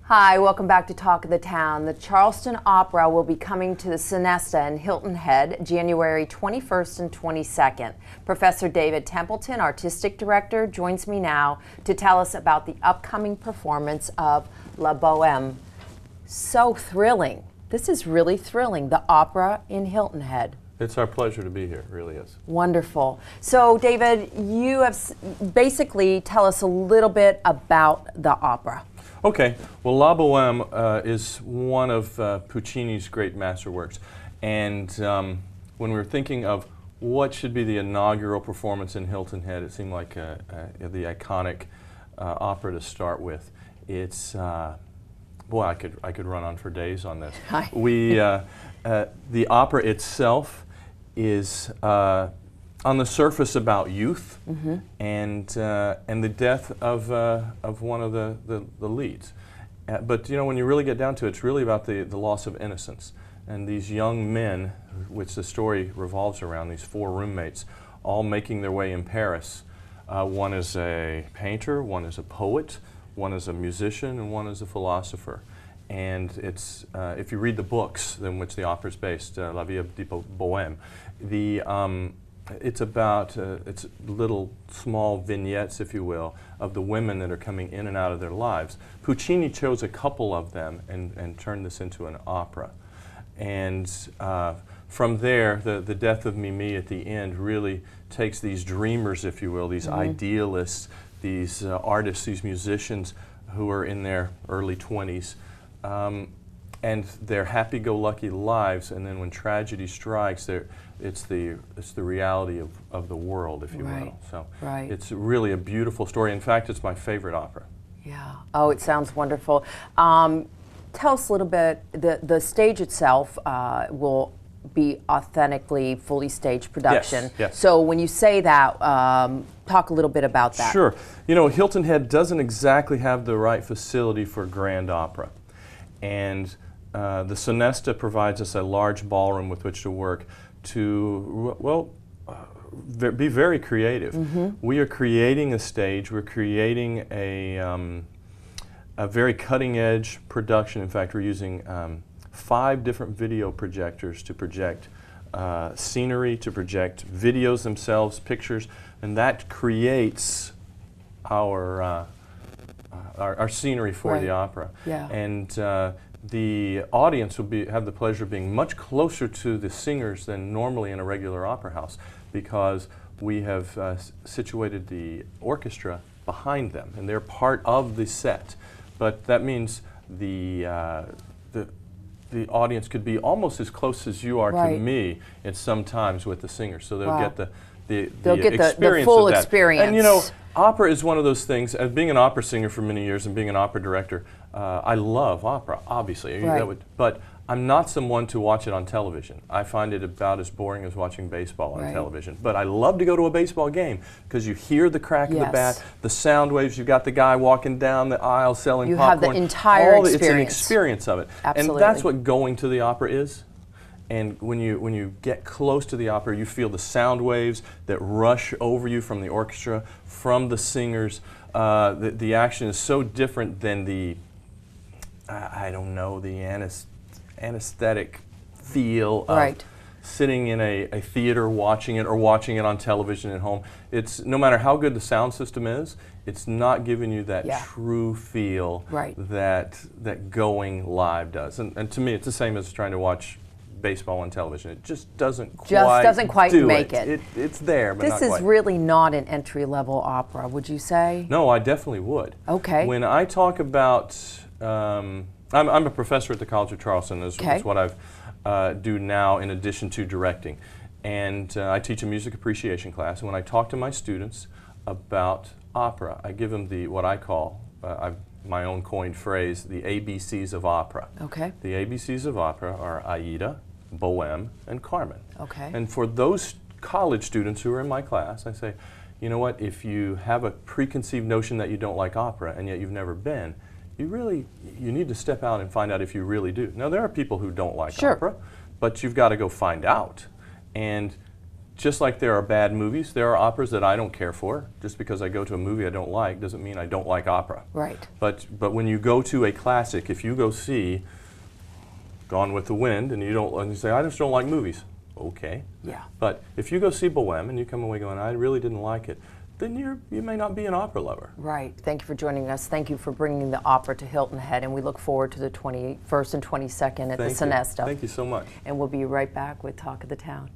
Hi, welcome back to Talk of the Town. The Charleston Opera will be coming to the Sonesta in Hilton Head January 21st and 22nd. Professor David Templeton, Artistic Director, joins me now to tell us about the upcoming performance of La Bohème. So thrilling. This is really thrilling, the opera in Hilton Head. It's our pleasure to be here, it really is. Wonderful. So David, you have basically tell us a little bit about the opera. Okay, well, La Bohème is one of Puccini's great masterworks, and when we were thinking of what should be the inaugural performance in Hilton Head, it seemed like the iconic opera to start with. It's boy, I could run on for days on this. The opera itself is on the surface about youth and the death of one of the leads. But you know, when you really get down to it, it's really about the loss of innocence. And these young men, which the story revolves around, these four roommates, all making their way in Paris. One is a painter, one is a poet, one is a musician, and one is a philosopher. And it's, if you read the books in which the opera is based, La Vie de Bohème, it's about it's little small vignettes, if you will, of the women that are coming in and out of their lives. Puccini chose a couple of them and turned this into an opera. And from there, the death of Mimi at the end really takes these dreamers, if you will, these idealists, these artists, these musicians who are in their early 20s, and their happy-go-lucky lives, and then when tragedy strikes, it's the reality of the world, if you will. So it's really a beautiful story. In fact, it's my favorite opera. Yeah. Oh, it sounds wonderful. Tell us a little bit. The stage itself will be authentically, fully staged production. Yes, yes. So when you say that, talk a little bit about that. Sure. You know, Hilton Head doesn't exactly have the right facility for grand opera. And the Sonesta provides us a large ballroom with which to work to, well, be very creative. We are creating a stage, we're creating a very cutting-edge production. In fact, we're using 5 different video projectors to project scenery, to project videos themselves, pictures, and that creates our scenery for the opera. Yeah. And the audience will have the pleasure of being much closer to the singers than normally in a regular opera house, because we have situated the orchestra behind them, and they're part of the set. But that means the audience could be almost as close as you are to me at some times with the singers, so they'll get the full experience. And you know, opera is one of those things. As being an opera singer for many years and being an opera director, I love opera, obviously. But I'm not someone to watch it on television. I find it about as boring as watching baseball on television. But I love to go to a baseball game because you hear the crack of the bat, the sound waves. You've got the guy walking down the aisle selling popcorn. You have the entire experience. It's an experience of it. Absolutely. And that's what going to the opera is. And when you get close to the opera, you feel the sound waves that rush over you from the orchestra, from the singers. The action is so different than the, I don't know, the anesthetic feel of sitting in a theater watching it or watching it on television at home. It's, no matter how good the sound system is, it's not giving you that true feel that going live does. And to me, it's the same as trying to watch baseball on television. It just doesn't quite make it. It's there, but this is really not an entry-level opera, would you say? No, I definitely would. Okay. When I talk about, I'm a professor at the College of Charleston. That's what I do now in addition to directing. And I teach a music appreciation class. And when I talk to my students about opera, I give them what I call, my own coined phrase, the ABCs of opera. Okay. The ABCs of opera are Aida, Bohème, and Carmen. Okay. And for those college students who are in my class, I say, you know what, if you have a preconceived notion that you don't like opera and yet you've never been, you need to step out and find out if you really do. Now, there are people who don't like opera, but you've got to go find out. And just like there are bad movies, there are operas that I don't care for. Just because I go to a movie I don't like doesn't mean I don't like opera. Right. But when you go to a classic, if you go see Gone with the Wind and you say, I just don't like movies. Okay. Yeah. But if you go see Bohme and you come away going, I really didn't like it, then you may not be an opera lover. Right. Thank you for joining us. Thank you for bringing the opera to Hilton Head, and we look forward to the 21st and 22nd at the Sonesta. Thank you so much. And we'll be right back with Talk of the Town.